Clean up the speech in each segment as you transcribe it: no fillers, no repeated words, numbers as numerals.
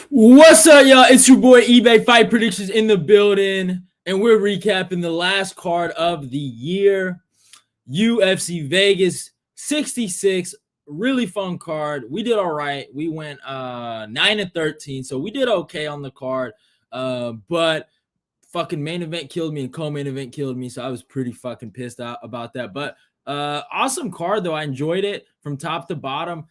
What's up, y'all? It's your boy eBay Fight Predictions in the building, and we're recapping the last card of the year, UFC Vegas 66. Really fun card. We did all right. We went 9-13, so we did okay on the card. But fucking main event killed me and co-main event killed me, so I was pretty fucking pissed out about that. But awesome card though. I enjoyed it from top to bottom.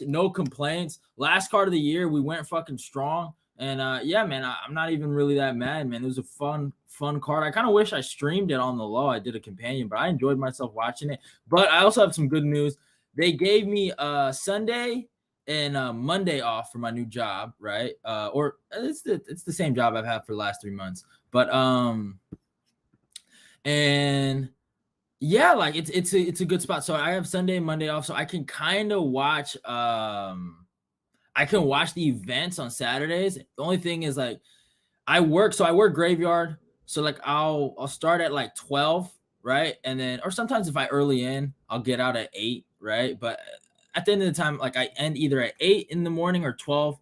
No complaints. Last card of the year, we went fucking strong. And yeah, man, I'm not even really that mad, man. It was a fun card. I kind of wish I streamed it on the low. I did a companion, but I enjoyed myself watching it. But I also have some good news. They gave me Sunday and Monday off for my new job, right? Or it's the same job I've had for the last 3 months. But and yeah, like it's a good spot. So I have Sunday and Monday off, so I can kind of watch I can watch the events on Saturdays. The only thing is like I work graveyard. So like I'll start at like 12, right? And then or sometimes if I early in, I'll get out at 8, right? But at the end of the time, like I end either at 8 in the morning or 12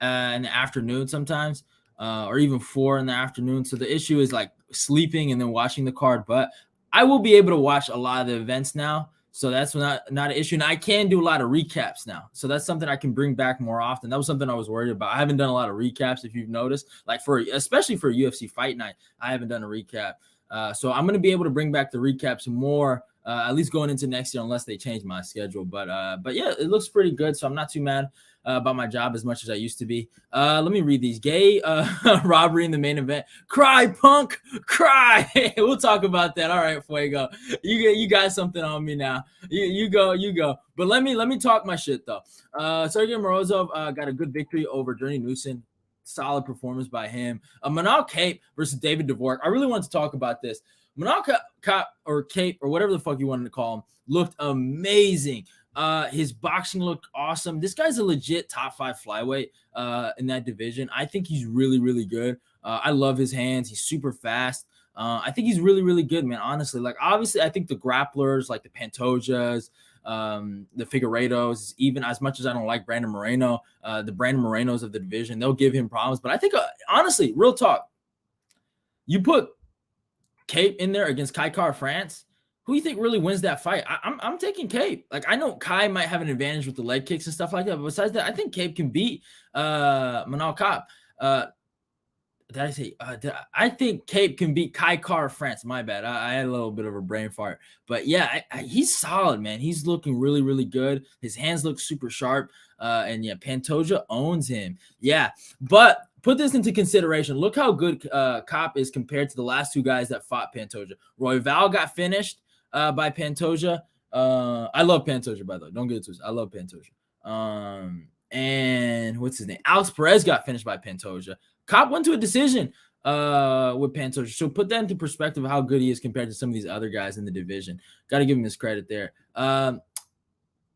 in the afternoon sometimes, or even 4 in the afternoon. So the issue is like sleeping and then watching the card. But I will be able to watch a lot of the events now. So that's not an issue. And I can do a lot of recaps now. So that's something I can bring back more often. That was something I was worried about. I haven't done a lot of recaps, if you've noticed, like especially for a UFC fight night, I haven't done a recap. So I'm going to be able to bring back the recaps more, at least going into next year, unless they change my schedule. But yeah, it looks pretty good. So I'm not too mad about my job as much as I used to be. Let me read these. Gay robbery in the main event. Cry, punk, cry. We'll talk about that. All right, Fuego. You got something on me now. You go. But let me talk my shit though. Sergey Morozov got a good victory over Journey Newson. Solid performance by him. Manal Cape versus David Dvorak. I really want to talk about this. Manal Cape or whatever the fuck you wanted to call him looked amazing. His boxing looked awesome. This guy's a legit top 5 flyweight in that division. I think he's really, really good. I love his hands. He's super fast. I think he's really, really good, man. Honestly, like obviously, I think the grapplers like the Pantojas, the Figueiredos, even as much as I don't like Brandon Moreno, the Brandon Morenos of the division, they'll give him problems. But I think honestly, real talk, you put Cape in there against Kai Kara France. Who do you think really wins that fight? I'm taking Cape. Like I know Kai might have an advantage with the leg kicks and stuff like that, but besides that, I think Cape can beat Manal Cape. Did I say? I think Cape can beat Kai Kara France. My bad. I had a little bit of a brain fart, but yeah, he's solid, man. He's looking really, really good. His hands look super sharp, and yeah, Pantoja owns him. Yeah, but put this into consideration. Look how good Cop is compared to the last 2 guys that fought Pantoja. Royval got finished by Pantoja. I love Pantoja, by the way. Don't get it twisted. I love Pantoja. And what's his name? Alex Perez got finished by Pantoja. Cop went to a decision with Pantoja. So put that into perspective of how good he is compared to some of these other guys in the division. Got to give him his credit there.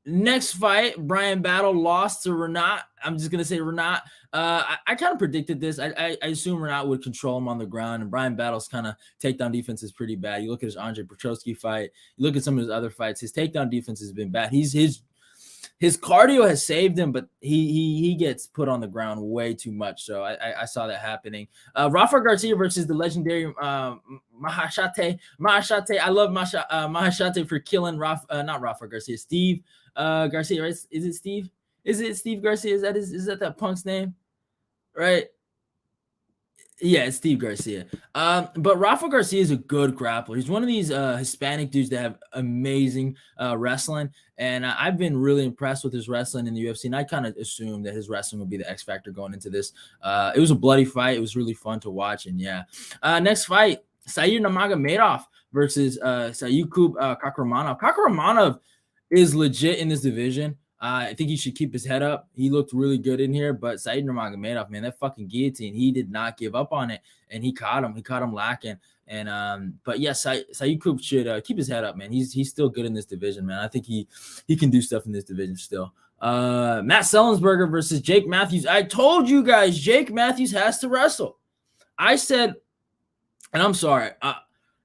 Next fight, Brian Battle lost to Renat. I'm just going to say Renat. I kind of predicted this. I assume Renat would control him on the ground, and Brian Battle's kind of takedown defense is pretty bad. You look at his Andre Petroski fight. You look at some of his other fights. His takedown defense has been bad. His cardio has saved him, but he gets put on the ground way too much. So I saw that happening. Rafa Garcia versus the legendary Mahashate. I love Mahashate for killing not Rafa Garcia, Steve Garcia, right? Is it Steve? Is it Steve Garcia? Is that punk's name? Right? Yeah, it's Steve Garcia. But Rafa Garcia is a good grappler. He's one of these Hispanic dudes that have amazing wrestling. And I've been really impressed with his wrestling in the UFC. And I kind of assumed that his wrestling would be the X factor going into this. It was a bloody fight. It was really fun to watch. And yeah. Next fight, Sair Nurmagomedov versus Sayukub Kakramanov. Kakramanov is legit in this division. I think he should keep his head up. He looked really good in here, but Sair Nurmagomedov, man, that fucking guillotine, he did not give up on it, and he caught him lacking. And but yeah, Sayukub should keep his head up, man. He's still good in this division, man. I think he can do stuff in this division still. Matt Sellensberger versus Jake Matthews. I told you guys Jake Matthews has to wrestle. I said, and I'm sorry,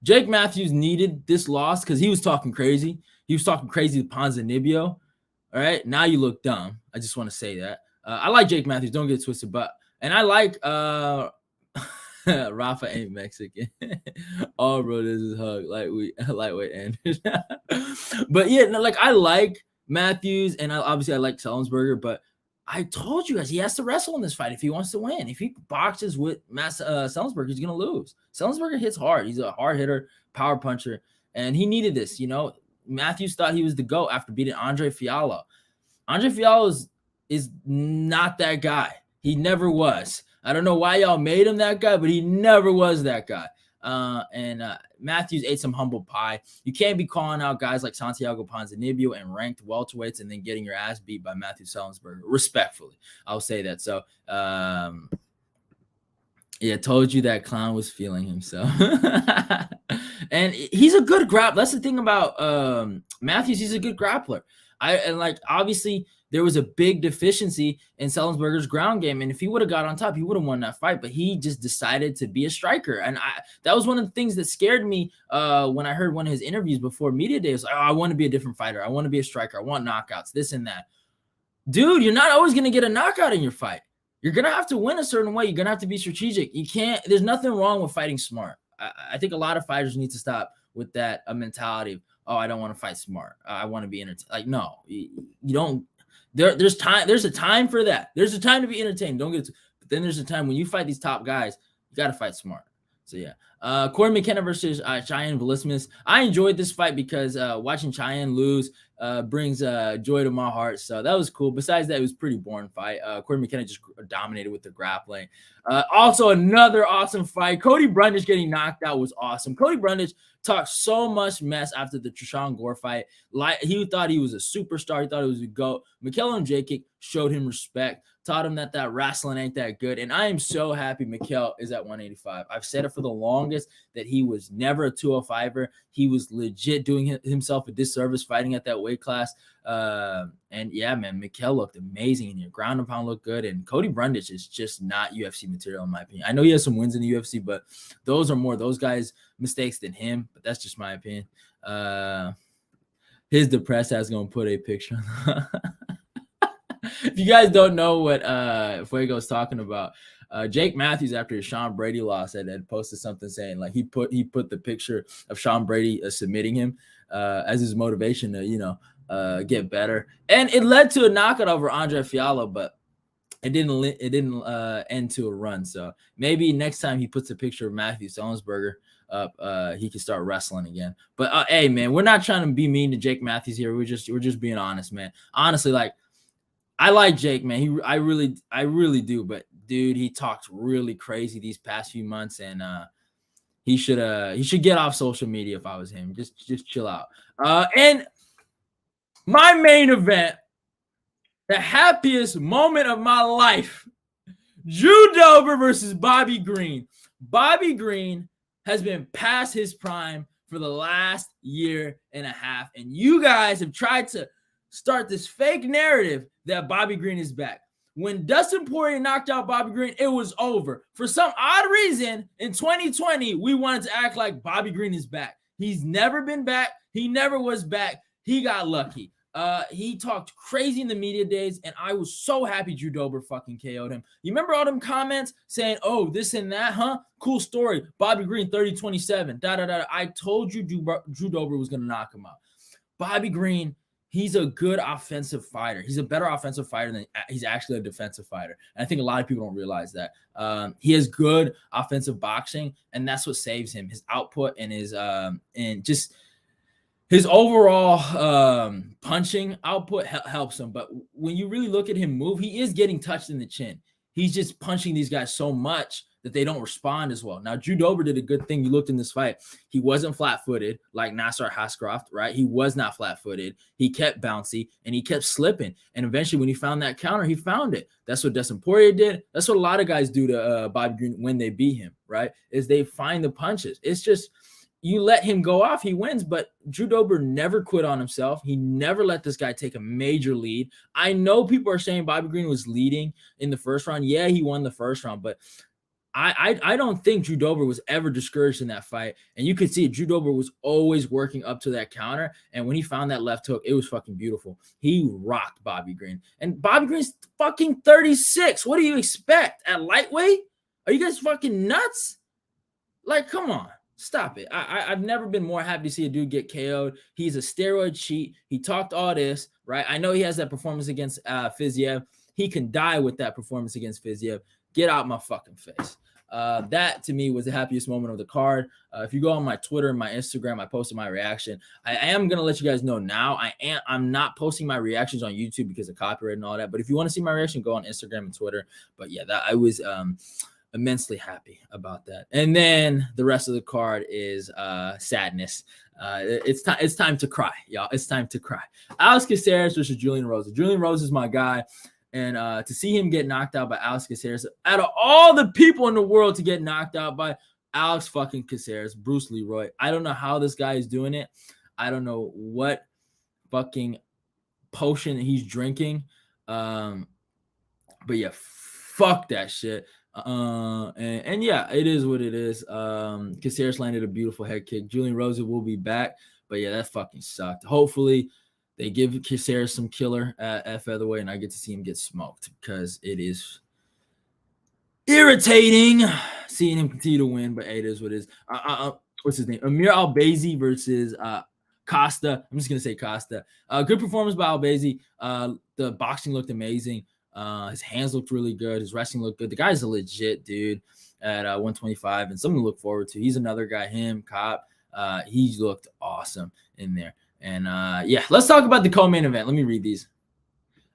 Jake Matthews needed this loss because he was talking crazy. He was talking crazy to Ponzinibbio. All right, now you look dumb. I just want to say that. I like Jake Matthews. Don't get it twisted, but And I like Rafa ain't Mexican. All bro does is hug lightweight Anders. But yeah, no, like I like Matthews, and obviously I like Selinsberger, but I told you guys he has to wrestle in this fight if he wants to win. If he boxes with Selinsberger, he's gonna lose. Selinsberger hits hard. He's a hard hitter, power puncher, and he needed this. You know, Matthews thought he was the GOAT after beating Andre Fiallo. Andre Fiallo is not that guy. He never was. I don't know why y'all made him that guy, but he never was that guy. And Matthews ate some humble pie. You can't be calling out guys like Santiago Ponzinibbio and ranked welterweights and then getting your ass beat by Matthew Selinsberger. Respectfully, I'll say that. So, yeah, told you that clown was feeling himself. And he's a good grappler. That's the thing about Matthews. He's a good grappler. Obviously there was a big deficiency in Selinsberger's ground game, and if he would have got on top, he would have won that fight. But he just decided to be a striker, and that was one of the things that scared me when I heard one of his interviews before media day. It was like, oh, I want to be a different fighter. I want to be a striker. I want knockouts, this and that. Dude, you're not always gonna get a knockout in your fight. You're gonna have to win a certain way. You're gonna have to be strategic. You can't. There's nothing wrong with fighting smart. I think a lot of fighters need to stop with that mentality of, oh, I don't want to fight smart. I want to be entertained. Like, no, you don't. There's time. There's a time for that. There's a time to be entertained. Don't get. But then there's a time when you fight these top guys. You got to fight smart. So yeah, Corey McKenna versus Cheyenne Velismus. I enjoyed this fight because watching Cheyenne lose brings joy to my heart. So that was cool. Besides that, it was a pretty boring fight. Corey McKenna just dominated with the grappling. Also, another awesome fight. Cody Brundage getting knocked out was awesome. Cody Brundage talked so much mess after the Trishan Gore fight. Like, he thought he was a superstar. He thought he was a GOAT. Mikel Jacek showed him respect, taught him that wrestling ain't that good. And I am so happy Mikel is at 185. I've said it for the longest that he was never a 205er. He was legit doing himself a disservice fighting at that weight class. And yeah, man, Mikel looked amazing, and your ground and pound looked good. And Cody Brundage is just not UFC material, in my opinion. I know he has some wins in the UFC, but those are more those guys' mistakes than him. But that's just my opinion. His depressed ass gonna put a picture. If you guys don't know what Fuego's talking about, Jake Matthews, after his Sean Brady loss, had posted something saying like he put the picture of Sean Brady submitting him as his motivation to get better, and it led to a knockout over Andre Fiallo, but it didn't end to a run. So maybe next time he puts a picture of Matthew Selinsberger up, he can start wrestling again. But hey, man, we're not trying to be mean to Jake Matthews here. We're just being honest, man. Honestly, like, I like Jake, man. I really do. But dude, he talked really crazy these past few months, and he should get off social media if I was him. Just chill out. And my main event, the happiest moment of my life, Drew Dober versus Bobby Green. Bobby Green has been past his prime for the last year and a half, and you guys have tried to start this fake narrative that Bobby Green is back. When Dustin Poirier knocked out Bobby Green, it was over. For some odd reason, in 2020, we wanted to act like Bobby Green is back. He's never been back. He never was back. He got lucky. He talked crazy in the media days, and I was so happy Drew Dober fucking KO'd him. You remember all them comments saying, oh, this and that, huh? Cool story. Bobby Green, 30-27. I told you Drew Dober was going to knock him out. Bobby Green, he's a good offensive fighter. He's a better offensive fighter than he's actually a defensive fighter. And I think a lot of people don't realize that. He has good offensive boxing, and that's what saves him. His output and his and just his overall punching output helps him. But when you really look at him move, he is getting touched in the chin. He's just punching these guys so much that they don't respond as well. Now, Drew Dober did a good thing. You looked in this fight. He wasn't flat-footed like Nasser Hascroft, right? He was not flat-footed. He kept bouncy, and he kept slipping. And eventually, when he found that counter, he found it. That's what Dustin Poirier did. That's what a lot of guys do to Bobby Green when they beat him, right? Is they find the punches. It's just you let him go off, he wins. But Drew Dober never quit on himself. He never let this guy take a major lead. I know people are saying Bobby Green was leading in the first round. Yeah, he won the first round, but I don't think Drew Dober was ever discouraged in that fight. And you could see it. Drew Dober was always working up to that counter. And when he found that left hook, it was fucking beautiful. He rocked Bobby Green. And Bobby Green's fucking 36. What do you expect at lightweight? Are you guys fucking nuts? Like, come on. Stop it. I've never been more happy to see a dude get KO'd. He's a steroid cheat. He talked all this, right? I know he has that performance against Fiziev. He can die with that performance against Fiziev. Get out my fucking face. That to me was the happiest moment of the card. If you go on my Twitter and my Instagram, I posted my reaction. I am gonna let you guys know now. I'm not posting my reactions on YouTube because of copyright and all that. But if you want to see my reaction, go on Instagram and Twitter. But yeah, that I was immensely happy about that. And then the rest of the card is sadness. It's time to cry, y'all. It's time to cry. Alex Caceres versus Julian Rosa. Julian Rosa is my guy. And to see him get knocked out by Alex Caceres, out of all the people in the world to get knocked out by Alex fucking Caceres, Bruce Leroy. I don't know how this guy is doing it. I don't know what fucking potion he's drinking. But yeah, fuck that shit. And yeah, it is what it is. Caceres landed a beautiful head kick. Julian Rosa will be back. But yeah, that fucking sucked. Hopefully they give Caceres some killer at featherweight, and I get to see him get smoked because it is irritating seeing him continue to win. But hey, it is what it is. What's his name? Amir Albazi versus Costa. I'm just gonna say Costa. Good performance by Albazi. The boxing looked amazing. His hands looked really good. His wrestling looked good. The guy's a legit dude at 125, and something to look forward to. He's another guy. Him, Cop. He looked awesome in there. And yeah, let's talk about the co-main event. Let me read these.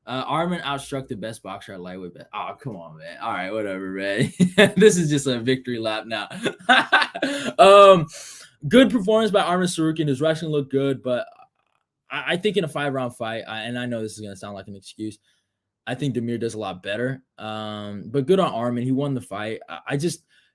Arman outstruck the best boxer at lightweight. Oh, come on, man. All right, whatever, man. This is just a victory lap now. Good performance by Arman Sarukian. His wrestling looked good, but I think in a 5-round fight, and I know this is going to sound like an excuse, I think Damir does a lot better. But good on Arman. He won the fight.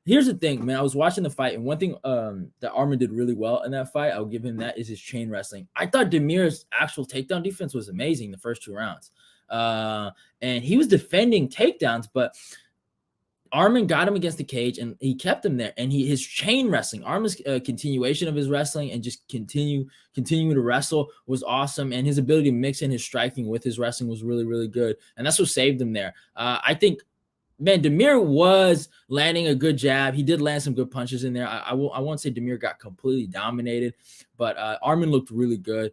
Here's the thing, man. I was watching the fight, and one thing that Arman did really well in that fight, I'll give him that, is his chain wrestling. I thought Damir's actual takedown defense was amazing the first 2 rounds. And he was defending takedowns, but Arman got him against the cage, and he kept him there. And his chain wrestling, Arman's continuation of his wrestling and just continuing to wrestle was awesome. And his ability to mix in his striking with his wrestling was really, really good. And that's what saved him there. I think, man, Damir was landing a good jab. He did land some good punches in there. I won't say Damir got completely dominated, but Arman looked really good.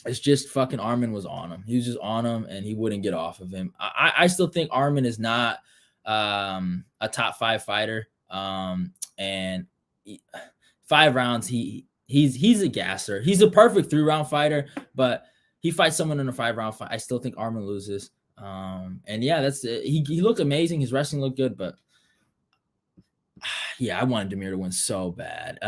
It's just fucking Arman was on him. He was just on him, and he wouldn't get off of him. I still think Arman is not a top 5 fighter. And 5 rounds, he's a gasser. He's a perfect 3-round fighter, but he fights someone in a 5-round fight. I still think Arman loses. And yeah, that's it. He looked amazing. His wrestling looked good, but yeah, I wanted Damir to win so bad.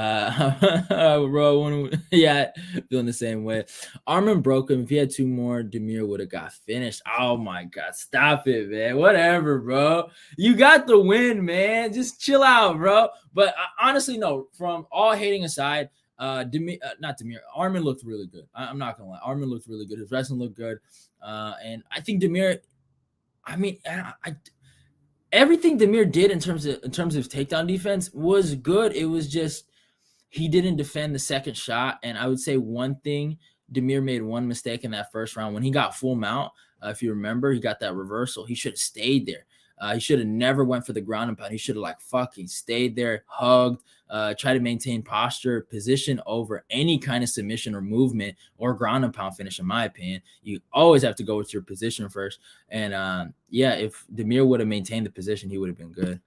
Bro, yeah, feeling the same way. Arman broke him. If he had 2 more, Damir would have got finished. Oh my God, stop it, man. Whatever, bro. You got the win, man. Just chill out, bro. But honestly, no. From all hating aside, Arman looked really good. I'm not gonna lie. Arman looked really good. His wrestling looked good. And I think Damir, everything Damir did in terms of takedown defense was good. It was just he didn't defend the second shot. And I would say one thing, Damir made one mistake in that first round when he got full mount. If you remember, he got that reversal. He should have stayed there. He should have never went for the ground and pound. He should have fucking stayed there, hugged, try to maintain posture, position over any kind of submission or movement or ground and pound finish, in my opinion. You always have to go with your position first. And yeah, if Damir would have maintained the position, he would have been good.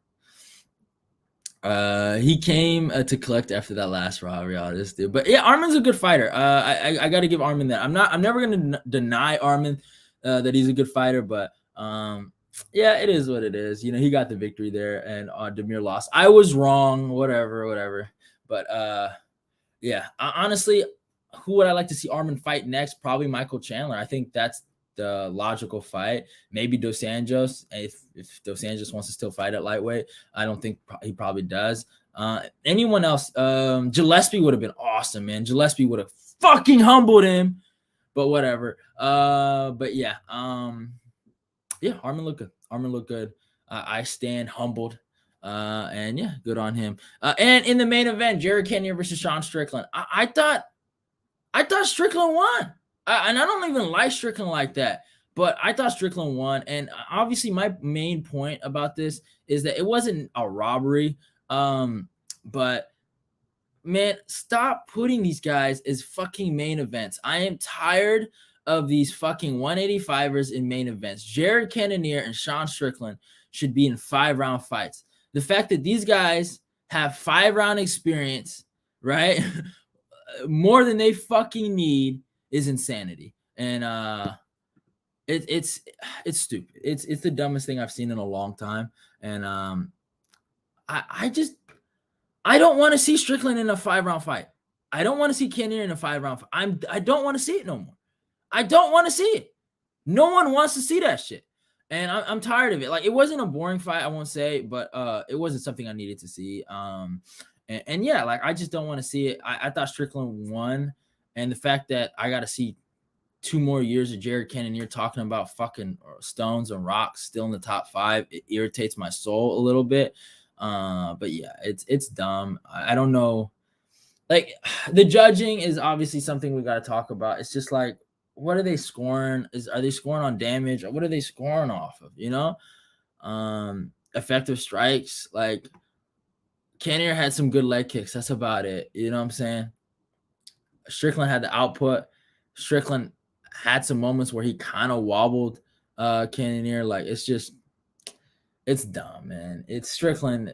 He came to collect after that last robbery, this dude. But yeah, Arman's a good fighter. I got to give Arman that. I'm never gonna deny Arman that he's a good fighter, but yeah, it is what it is. You know, he got the victory there, and Damir lost. I was wrong. Whatever. But yeah, honestly, who would I like to see Arman fight next? Probably Michael Chandler. I think that's the logical fight. Maybe Dos Anjos, if Dos Anjos wants to still fight at lightweight. I don't think he probably does. Anyone else? Gillespie would have been awesome, man. Gillespie would have fucking humbled him. But whatever. But yeah. Yeah, Arman looked good. I stand humbled. And yeah, good on him. And in the main event, Jared Cannonier versus Sean Strickland. I thought Strickland won. And I don't even like Strickland like that, but I thought Strickland won. And obviously, my main point about this is that it wasn't a robbery. But man, stop putting these guys as fucking main events. I am tired of these fucking 185ers in main events. Jared Cannonier and Sean Strickland should be in 5-round fights. The fact that these guys have 5-round experience, right? More than they fucking need is insanity. And it's stupid. It's the dumbest thing I've seen in a long time. And I don't want to see Strickland in a 5-round fight. I don't want to see Cannonier in a 5-round fight. I don't want to see it no more. I don't want to see it. No one wants to see that shit. And I'm tired of it. Like, it wasn't a boring fight, I won't say, but it wasn't something I needed to see. And yeah, like, I just don't want to see it. I thought Strickland won. And the fact that I got to see 2 more years of Jared Cannonier talking about fucking stones and rocks still in the top 5, it irritates my soul a little bit. But yeah, it's dumb. I don't know. Like, the judging is obviously something we got to talk about. It's just like, what are they scoring? Are they scoring on damage? Or what are they scoring off of? You know, effective strikes. Like, Cannonier had some good leg kicks. That's about it. You know what I'm saying? Strickland had the output. Strickland had some moments where he kind of wobbled Cannonier. Like, it's dumb, man. It's Strickland.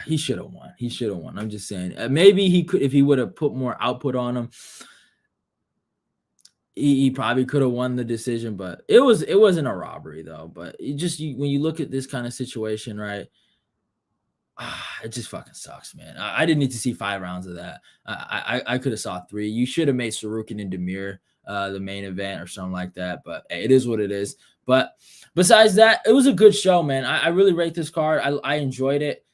He should have won. He should have won. I'm just saying. Maybe he could, if he would have put more output on him. He probably could have won the decision, but it wasn't a robbery though. But when you look at this kind of situation, right? It just fucking sucks, man. I didn't need to see 5 rounds of that. I could have saw 3. You should have made Sarukin and Damir the main event or something like that. But hey, it is what it is. But besides that, it was a good show, man. I really rate this card. I enjoyed it.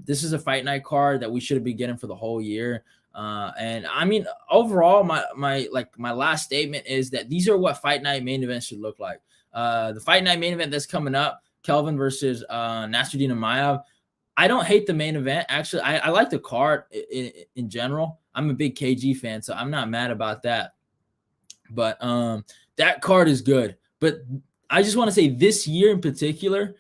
This is a fight night card that we should have been getting for the whole year. And I mean, overall, my last statement is that these are what fight night main events should look like. The fight night main event that's coming up, Kelvin versus Nasruddin Amayev. I don't hate the main event. Actually, I like the card in general. I'm a big KG fan, so I'm not mad about that. But that card is good. But I just want to say this year in particular,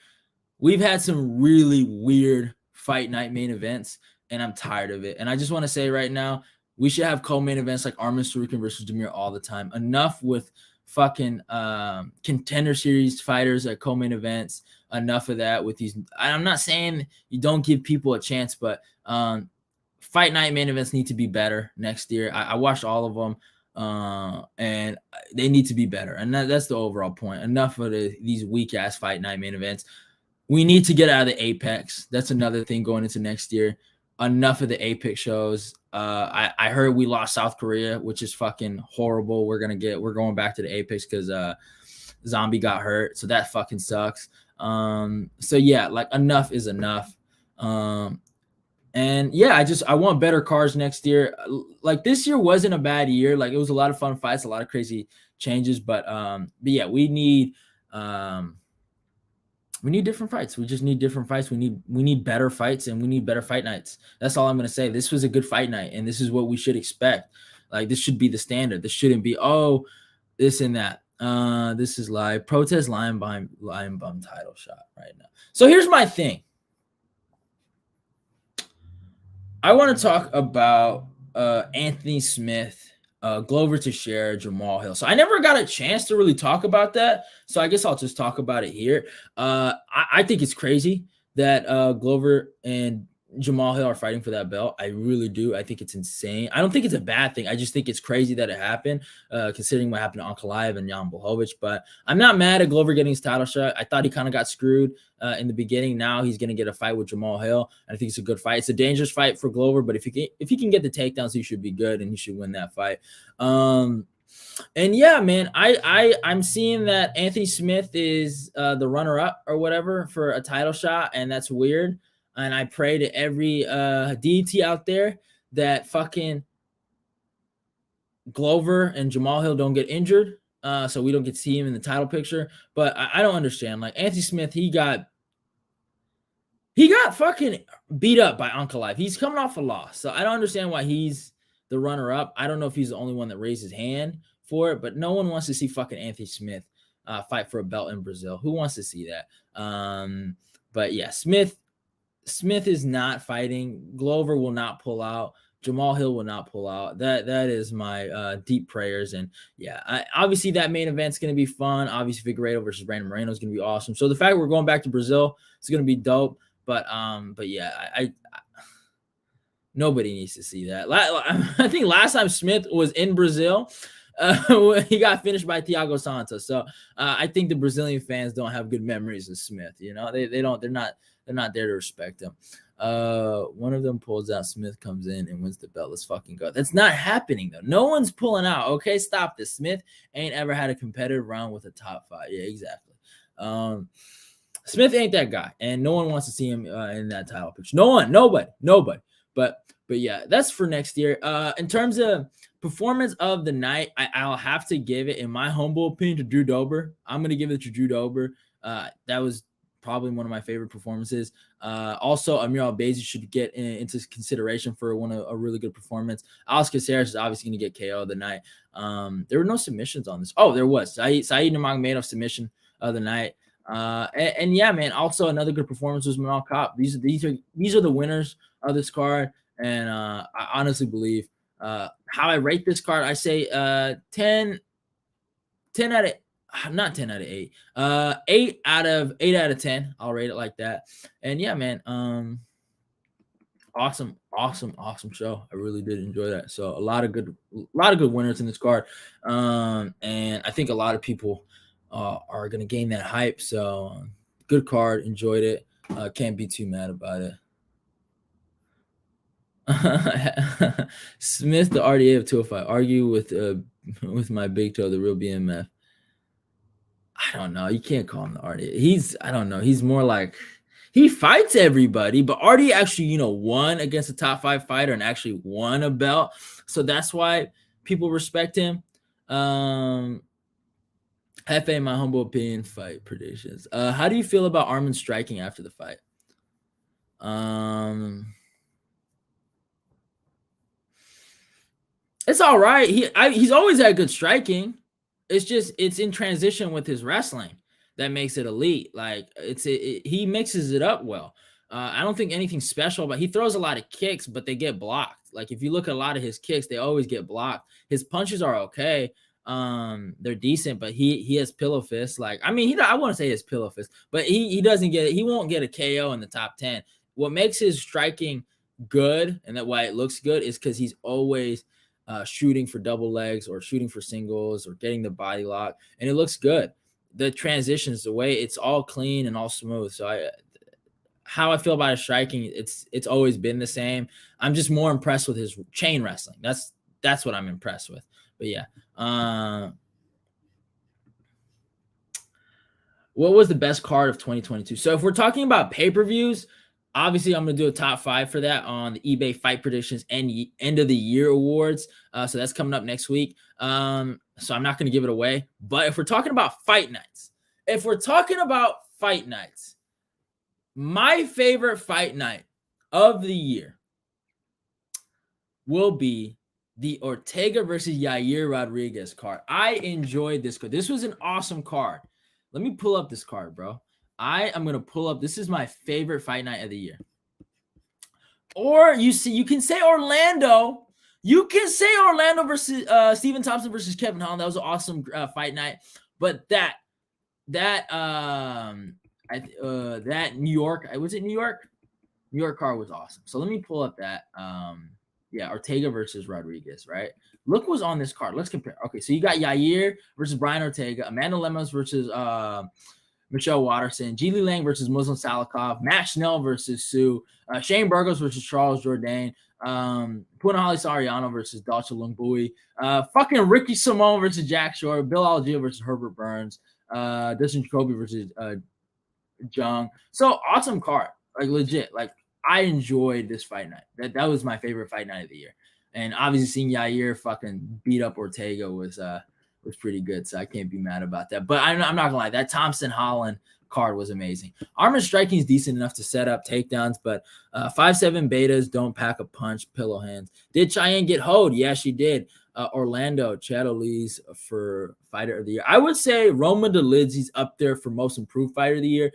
we've had some really weird fight night main events, and I'm tired of it. And I just want to say right now, we should have co-main events like Arman Sarukin versus Damir all the time. Enough with fucking contender series fighters at co-main events. Enough of that with these. I'm not saying you don't give people a chance, but fight night main events need to be better next year. I watched all of them, and they need to be better. And that's the overall point. Enough of these weak-ass fight night main events. We need to get out of the Apex. That's another thing going into next year. Enough of the Apex shows. I heard we lost South Korea, which is fucking horrible. We're going back to the Apex because Zombie got hurt, so that fucking sucks. So yeah, like, enough is enough. And yeah, I want better cards next year. Like, this year wasn't a bad year. Like, it was a lot of fun fights, a lot of crazy changes, but yeah, we need different fights. We just need different fights. We need better fights, and we need better fight nights. That's all I'm going to say. This was a good fight night, and this is what we should expect. Like, this should be the standard. This shouldn't be, this and that. This is live. Protest Lion Bum title shot right now. So here's my thing. I want to talk about Anthony Smith, Glover Teixeira, Jamal Hill. So I never got a chance to really talk about that. So I guess I'll just talk about it here. I think it's crazy that Glover and Jamal Hill are fighting for that belt. I really do. I think it's insane. I don't think it's a bad thing. I just think it's crazy that it happened, considering what happened to Ankalaev and Jan Blachowicz. But I'm not mad at Glover getting his title shot. I thought he kind of got screwed in the beginning. Now he's going to get a fight with Jamal Hill. I think it's a good fight. It's a dangerous fight for Glover, but if he can get the takedowns, he should be good, and he should win that fight. And yeah, man, I'm seeing that Anthony Smith is the runner-up or whatever for a title shot, and that's weird. And I pray to every deity out there that fucking Glover and Jamal Hill don't get injured, so we don't get to see him in the title picture. But I don't understand. Like, Anthony Smith, he got He got fucking beat up by Ankalaev. He's coming off a loss, so I don't understand why he's the runner-up. I don't know if he's the only one that raised his hand for it, but no one wants to see fucking Anthony Smith fight for a belt in Brazil. Who wants to see that? But yeah, Smith is not fighting. Glover will not pull out. Jamal Hill will not pull out. That is my deep prayers. And yeah, obviously that main event's going to be fun. Obviously Figueiredo versus Brandon Moreno is going to be awesome. So the fact we're going back to Brazil is going to be dope. But yeah, I nobody needs to see that. I think last time Smith was in Brazil, he got finished by Thiago Santos. So I think the Brazilian fans don't have good memories of Smith. You know, they don't. They're not there to respect him. One of them pulls out, Smith comes in and wins the belt. Let's fucking go. That's not happening though. No one's pulling out. Okay, stop this. Smith ain't ever had a competitive round with a top 5. Yeah, exactly. Smith ain't that guy, and no one wants to see him in that title picture. No one, nobody. But yeah, that's for next year. In terms of performance of the night, I'll have to give it, in my humble opinion, to Drew Dober. I'm gonna give it to Drew Dober. That was probably one of my favorite performances. Also, Amir Albazi should get into consideration for a really good performance. Oscar Caceres is obviously going to get KO of the night. There were no submissions on this. Oh, there was. Saeed Nurmagomedov submission of the night. And yeah, man. Also, another good performance was Manal Kape. These are the winners of this card, and I honestly believe how I rate this card. I say 10 out of. Not 10 out of 8. 8 out of 10. I'll rate it like that. And yeah, man. Awesome show. I really did enjoy that. So a lot of good winners in this card. And I think a lot of people are gonna gain that hype. So good card, enjoyed it. Can't be too mad about it. Smith, the RDA of 205. Argue with my big toe, the real BMF. I don't know. You can't call him the RDA. I don't know. He's more like, he fights everybody, but RDA actually, won against a top 5 fighter and actually won a belt. So that's why people respect him. Hefe, my humble opinion, fight predictions. How do you feel about Arman striking after the fight? It's all right. He's always had good striking. It's in transition with his wrestling that makes it elite. Like he mixes it up well. I don't think anything special, but he throws a lot of kicks, but they get blocked. Like if you look at a lot of his kicks, they always get blocked. His punches are okay. They're decent, but he has pillow fists. Like, I mean, I want to say his pillow fist, but he doesn't get it. He won't get a KO in the top 10. What makes his striking good and that why it looks good is because he's always shooting for double legs or shooting for singles or getting the body lock, and it looks good. The transitions, the way it's all clean and all smooth. So how I feel about his striking, it's always been the same. I'm just more impressed with his chain wrestling. That's what I'm impressed with. But yeah, what was the best card of 2022? So if we're talking about pay-per-views, obviously, I'm going to do a top 5 for that on the eBay Fight Predictions and End of the Year Awards. So that's coming up next week. So I'm not going to give it away. But if we're talking about fight nights, my favorite fight night of the year will be the Ortega versus Yair Rodriguez card. I enjoyed this card. This was an awesome card. Let me pull up this card, bro. I am going to pull up. This is my favorite fight night of the year. Or you can say Orlando. You can say Orlando versus Stephen Thompson versus Kevin Holland. That was an awesome fight night. But that New York, was it New York? New York card was awesome. So let me pull up that. Ortega versus Rodriguez, right? Look what's on this card. Let's compare. Okay, so you got Yair versus Brian Ortega, Amanda Lemos versus Michelle Watterson, Jeely Lang versus Muslim Salikov, Matt Schnell versus Sue, Shane Burgos versus Charles Jourdain, Punahali Sariano versus Dalcha Lungbui, fucking Ricky Simone versus Jack Shore, Bill Algeo versus Herbert Burns, Dustin Jacoby versus Jung. So awesome card, like legit. Like I enjoyed this fight night. That was my favorite fight night of the year. And obviously seeing Yair fucking beat up Ortega was pretty good. So I can't be mad about that. But I'm not gonna lie, that Thompson Holland card was amazing. Arman's striking is decent enough to set up takedowns, but 5'7" betas don't pack a punch, pillow hands. Did Cheyenne get hoed? Yeah, she did. Orlando, Chad O'Lee's for fighter of the year. I would say Roma DeLidzy's up there for most improved fighter of the year.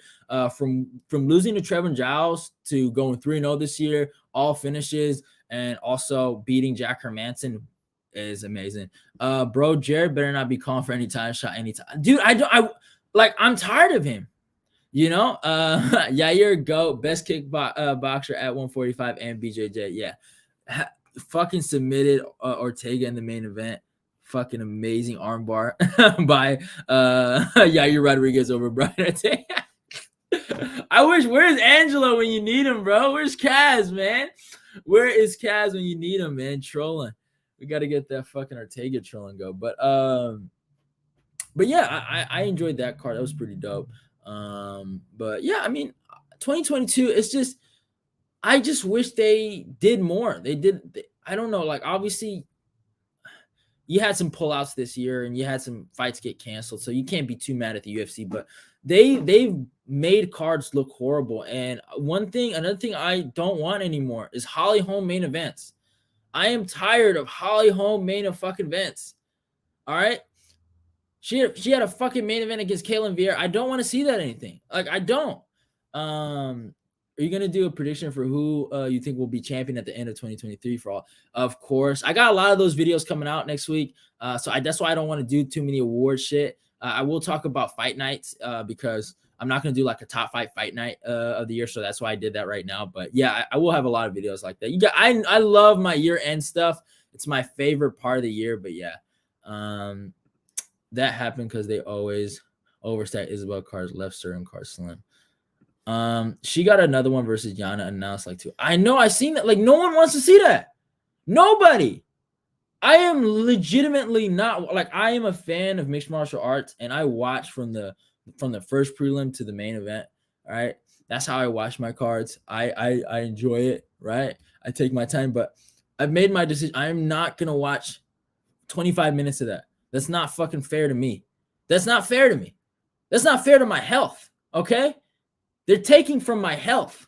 From losing to Trevor Giles to going 3-0 this year, all finishes, and also beating Jack Hermanson is amazing. Bro, Jared better not be calling for any time shot anytime. Dude, I'm tired of him. You know, Yair Goat, best boxer at 145, and BJJ. Yeah. Fucking submitted Ortega in the main event. Fucking amazing armbar by Yair Rodriguez over Brian Ortega. I wish, where's Angelo when you need him, bro? Where's Kaz, man? Where is Kaz when you need him, man? Trolling. We got to get that fucking Ortega trolling go. But yeah, I enjoyed that card. That was pretty dope. But yeah, I mean, 2022, it's just, I just wish they did more. I don't know, like, obviously you had some pullouts this year and you had some fights get canceled, so you can't be too mad at the UFC, but they've made cards look horrible. And another thing I don't want anymore is Holly Holm main events. I am tired of Holly Holm main fucking events. All right. She had a fucking main event against Kaylin Vieira. I don't want to see that anything. Like, I don't. Are you going to do a prediction for who you think will be champion at the end of 2023 for all? Of course. I got a lot of those videos coming out next week. So that's why I don't want to do too many award shit. I will talk about fight nights because I'm not going to do like a top fight night of the year. So that's why I did that right now. But yeah, I will have a lot of videos like that. I love my year end stuff. It's my favorite part of the year. But yeah, that happened because they always overstack Isabel Carr's left certain Car Slim. She got another one versus Yana announced like 2. I know, I seen that. Like, no one wants to see that. Nobody. I am legitimately not, like, I am a fan of mixed martial arts, and I watch from the first prelim to the main event. All right, that's how I watch my cards. I enjoy it. Right, I take my time, but I've made my decision. I am not gonna watch 25 minutes of that. That's not fucking fair to me. That's not fair to me. That's not fair to my health. Okay. They're taking from my health.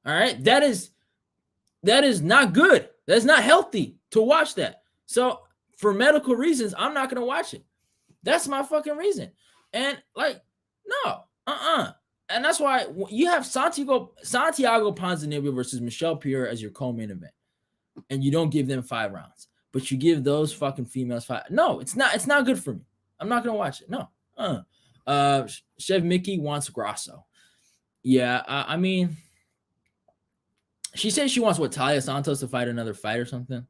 All right. That is not good. That's not healthy to watch that. So for medical reasons, I'm not going to watch it. That's my fucking reason. And like, no, And that's why you have Santiago Ponzinibbio versus Michelle Pierre as your co-main event. And you don't give them 5 rounds, but you give those fucking females 5. No, it's not good for me. I'm not going to watch it. No. Chef Mickey wants Grasso. Yeah, I mean, she says she wants Talia Santos to fight another fight or something.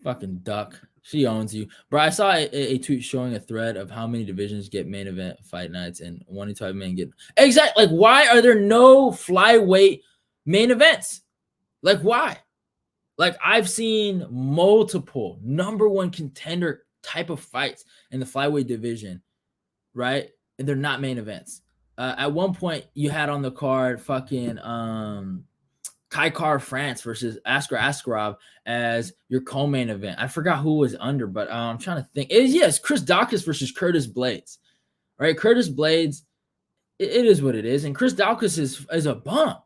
Fucking duck. She owns you. Bro, I saw a tweet showing a thread of how many divisions get main event fight nights and 185 men get. Exactly. Like, why are there no flyweight main events? Like, why? Like, I've seen multiple number 1 contender type of fights in the flyweight division, right? And they're not main events. At one point, you had on the card fucking Kai France versus Askar Askarov as your co-main event. I forgot who was under, but I'm trying to think. It's Chris Daukaus versus Curtis Blades, right? Curtis Blades, it is what it is, and Chris Daukaus is a bum,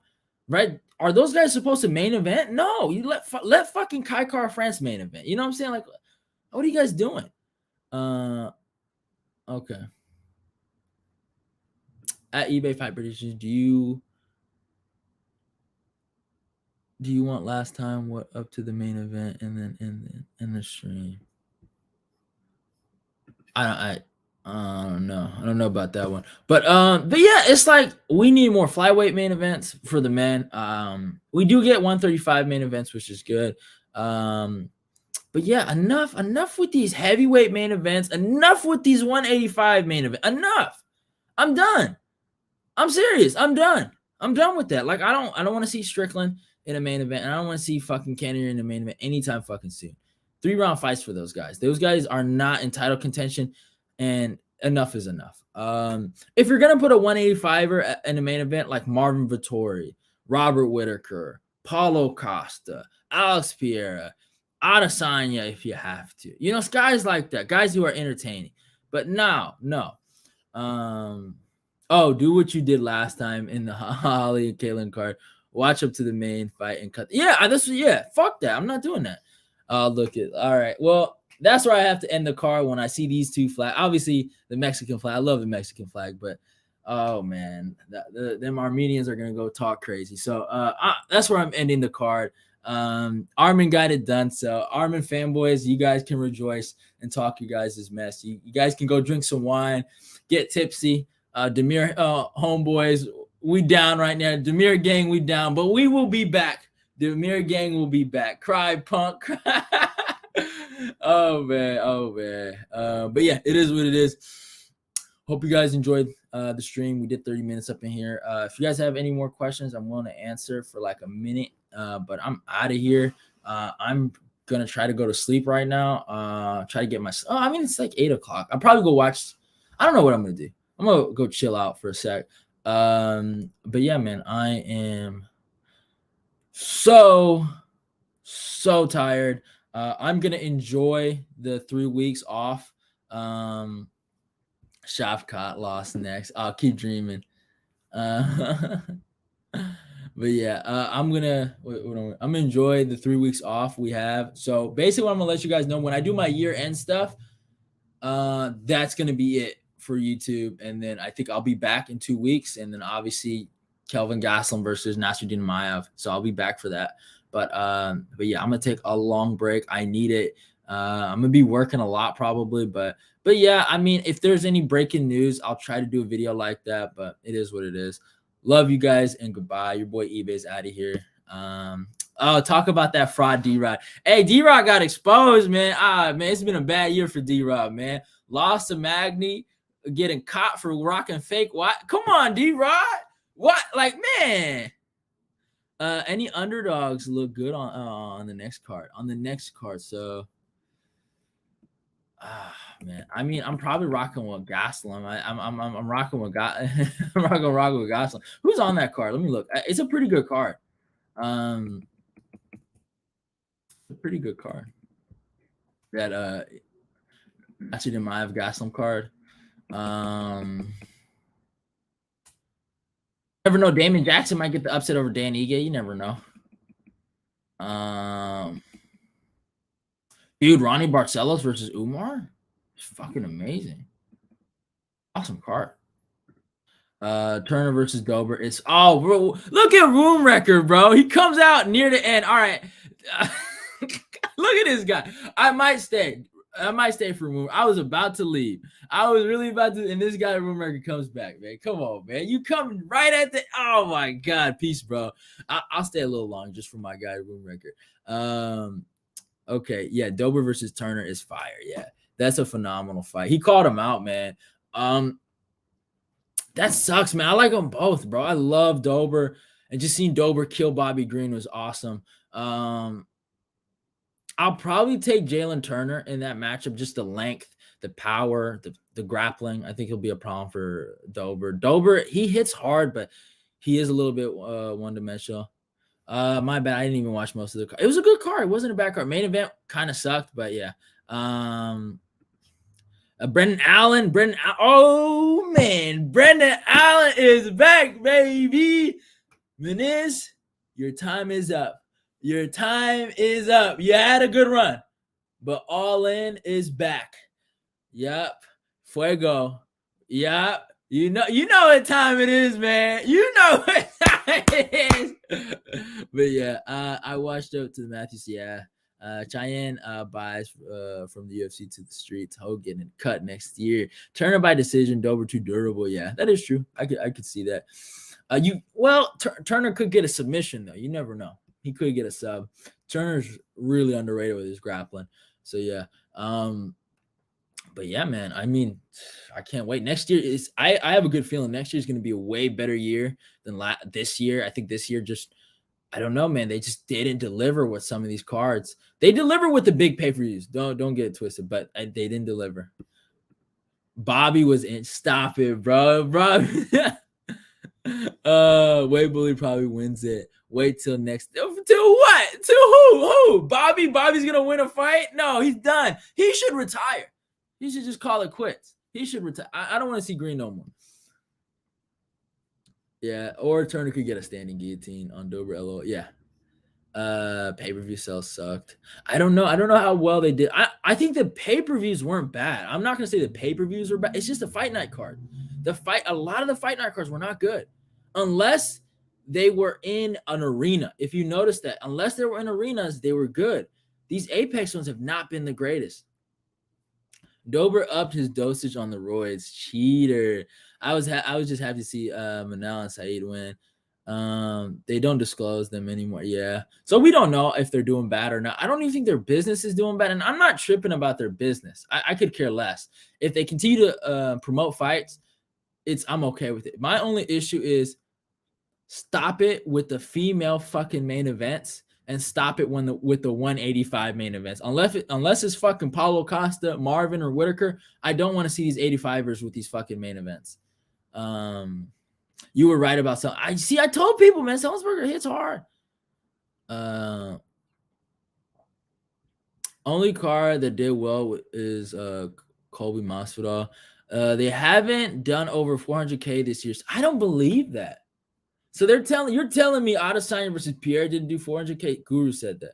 right? Are those guys supposed to main event? No, you let fucking Kai France main event. You know what I'm saying? Like, what are you guys doing? Okay. At eBay Fight Predictions, do you want last time what up to the main event and then in the stream? I don't know. I don't know about that one. But yeah, it's like we need more flyweight main events for the men. We do get 135 main events, which is good. But yeah, enough with these heavyweight main events. Enough with these 185 main events. Enough. I'm done. I'm serious. I'm done. I'm done with that. Like, I don't want to see Strickland in a main event, and I don't want to see fucking Kenny in a main event anytime fucking soon. 3-round fights for those guys. Those guys are not in title contention, and enough is enough. If you're gonna put a 185er in a main event like Marvin Vettori, Robert Whitaker, Paulo Costa, Alex Pereira, Adesanya, if you have to, it's guys like that, guys who are entertaining. But no. Oh, do what you did last time in the Holly and Caitlyn card. Watch up to the main fight and cut. Yeah, fuck that. I'm not doing that. Look at all right. Well, that's where I have to end the card when I see these two flags. Obviously, the Mexican flag. I love the Mexican flag, but oh man, them Armenians are gonna go talk crazy. So that's where I'm ending the card. Arman got it done. So Arman fanboys, you guys can rejoice and talk you guys' mess. You guys can go drink some wine, get tipsy. Damir homeboys, we down right now. Damir gang, we down, but we will be back. Damir gang will be back. Cry punk. Oh man. But yeah, it is what it is. Hope you guys enjoyed the stream. We did 30 minutes up in here. If you guys have any more questions, I'm willing to answer for like a minute. But I'm out of here. I'm gonna try to go to sleep right now. Try to get my. Oh, I mean it's like 8 o'clock. I'll probably go watch. I don't know what I'm gonna do. I'm gonna go chill out for a sec. But yeah, man, I am so tired. I'm gonna enjoy the 3 weeks off. Shafkat lost next. I'll keep dreaming. But yeah, I'm gonna enjoy the 3 weeks off we have. So basically, what I'm gonna let you guys know when I do my year-end stuff, that's gonna be it for YouTube, and then I think I'll be back in 2 weeks, and then obviously Kelvin Gastelum versus Nasruddin Maiev, so I'll be back for that. But yeah, I'm gonna take a long break. I need it. I'm gonna be working a lot probably, but yeah, I mean, if there's any breaking news, I'll try to do a video like that. But it is what it is. Love you guys and goodbye. Your boy eBay's out of here. Oh, talk about that fraud D-Rod. Hey, D-Rod got exposed, man. Man, it's been a bad year for D-Rod, man. Lost to Magny, getting caught for rocking fake. What? Come on, D-Rod. What? Like, man. Any underdogs look good on the next card. On the next card, so man. I mean, I'm probably rocking with Gaslam. I'm rocking with I'm rocking with Gaslam. Who's on that card? Let me look. It's a pretty good card. A pretty good card. That actually didn't have Gaslam card. Never know. Damon Jackson might get the upset over Dan Ige. You never know. Dude, Ronnie Barcelos versus Umar? It's fucking amazing. Awesome card. Turner versus Dober. It's bro. Look at Room Record, bro. He comes out near the end. All right. Look at this guy. I might stay for Room. I was about to leave. I was really about to, and this guy Room Record comes back, man. Come on, man. You come right at the. Oh my God, peace, bro. I'll stay a little long just for my guy Room Record. Okay, yeah, Dober versus Turner is fire. Yeah, that's a phenomenal fight. He called him out, man. That sucks, man. I like them both, bro. I love Dober, and just seeing Dober kill Bobby Green was awesome. I'll probably take Jalen Turner in that matchup. Just the length, the power, the grappling. I think he'll be a problem for Dober. Dober, he hits hard, but he is a little bit one-dimensional. My bad. I didn't even watch most of the card. It was a good card. It wasn't a bad card. Main event kind of sucked, but yeah. Brendan Allen. Oh man, Brendan Allen is back, baby. Meniz, your time is up. Your time is up. You had a good run, but All In is back. Yep. Fuego. Yep. You know what time it is, man. You know what time it is. But yeah, I watched up to the Matthews. Yeah. Cheyenne buys from the UFC to the streets. Hogan and cut next year. Turner by decision. Dober too durable. Yeah, that is true. I could see that. Turner could get a submission though. You never know. He could get a sub. Turner's really underrated with his grappling. So yeah. But yeah, man. I mean, I can't wait. Next year is. I have a good feeling next year is going to be a way better year than this year. I think this year just. I don't know, man. They just didn't deliver with some of these cards. They deliver with the big pay-per-views. Don't get it twisted, but they didn't deliver. Bobby was in. Stop it, bro. Wade Bully probably wins it. Wait till next. To what? To who? Bobby's gonna win a fight? No, he's done. He should retire. He should just call it quits. He should retire. I don't want to see Green no more. Yeah, or Turner could get a standing guillotine on Dober LO. Yeah. Pay-per-view sales sucked. I don't know. I don't know how well they did. I think the pay-per-views weren't bad. I'm not gonna say the pay-per-views were bad. It's just a fight night card. A lot of the fight night cards were not good. Unless they were in an arena. If you notice that, unless they were in arenas, they were good. These Apex ones have not been the greatest. Dober upped his dosage on the roids. Cheater. I was just happy to see Manal and Saeed win. They don't disclose them anymore. Yeah. So we don't know if they're doing bad or not. I don't even think their business is doing bad. And I'm not tripping about their business. I could care less. If they continue to promote fights, I'm okay with it. My only issue is stop it with the female fucking main events and stop it with the 185 main events. Unless it's fucking Paulo Costa, Marvin, or Whitaker, I don't want to see these 85ers with these fucking main events. You were right about something. I told people, man, Salisbury hits hard. Only card that did well is Colby Masvidal. They haven't done over 400K this year. I don't believe that. So you're telling me Adesanya versus Pierre didn't do 400K? Guru said that.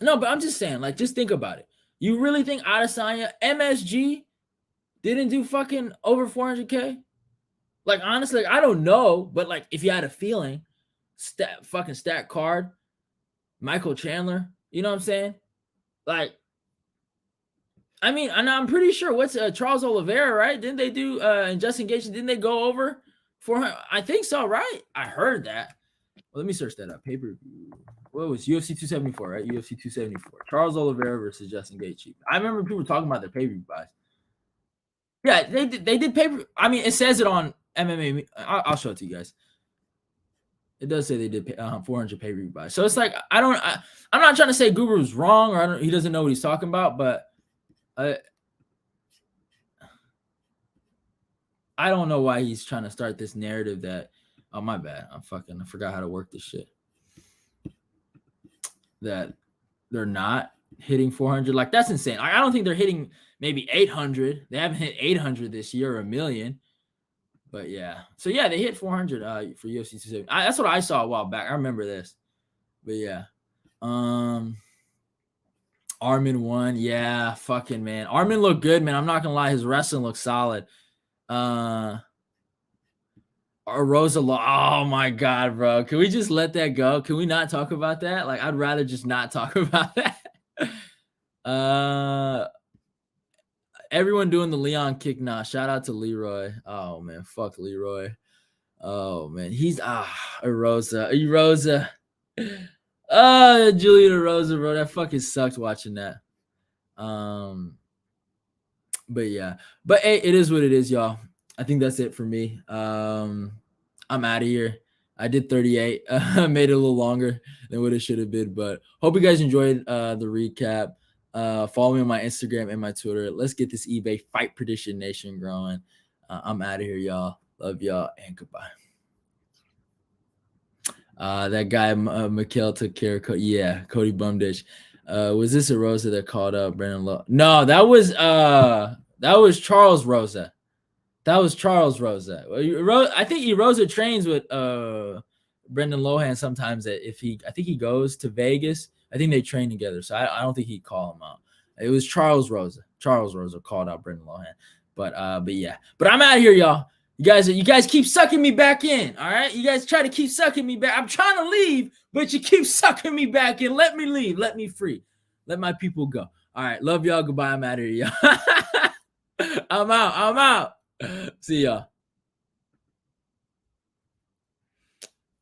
No, but I'm just saying, like, just think about it. You really think Adesanya, MSG, didn't do fucking over 400K? Like, honestly, like, I don't know, but like, if you had a feeling, fucking stat card, Michael Chandler, you know what I'm saying? Like, I mean, and I'm pretty sure what's Charles Oliveira, right? Didn't they do and Justin Gaethje? Didn't they go over 400? I think so, right? I heard that. Well, let me search that up. Pay-per-view. What was UFC 274, right? UFC 274. Charles Oliveira versus Justin Gaethje. I remember people talking about their pay-per-view buys. Yeah, they did pay-per-view. I mean, it says it on MMA. I'll show it to you guys. It does say they did 400 pay-per-view buys. So it's like, I'm not trying to say Guru's wrong or he doesn't know what he's talking about, but I don't know why he's trying to start this narrative that, oh, my bad. I forgot how to work this shit. That they're not hitting 400. Like, that's insane. I don't think they're hitting maybe 800. They haven't hit 800 this year or 1 million. But yeah. So yeah, they hit 400 for UFC 270. That's what I saw a while back. I remember this. But yeah. Arman won. Yeah, fucking man. Arman looked good, man. I'm not gonna lie, his wrestling looked solid. Rosa, oh my god, bro. Can we just let that go? Can we not talk about that? Like, I'd rather just not talk about that. Everyone doing the Leon kick now. Shout out to Leroy. Oh man, fuck Leroy. Oh man, he's Rosa. Julian Rosa, bro. That fucking sucked watching that. But yeah. But hey, it is what it is, y'all. I think that's it for me. I'm out of here. I did 38. I made it a little longer than what it should have been, but hope you guys enjoyed the recap. Follow me on my Instagram and my Twitter. Let's get this eBay Fight Prediction Nation growing. I'm out of here, y'all. Love y'all, and goodbye. That guy, Mikhail took care of Cody Bumdish. Was this a Rosa that called up Brendan Lowe? No, that was Charles Rosa. That was Charles Rosa. I think Rosa trains with Brendan Lohan sometimes. I think he goes to Vegas. I think they train together, so I don't think he'd call him out. It was Charles Rosa. Charles Rosa called out Brendan Lohan. But yeah. But I'm out of here, y'all. You guys keep sucking me back in. All right. You guys try to keep sucking me back. I'm trying to leave, but you keep sucking me back in. Let me leave. Let me free. Let my people go. All right. Love y'all. Goodbye. I'm out of here, y'all. I'm out. See y'all.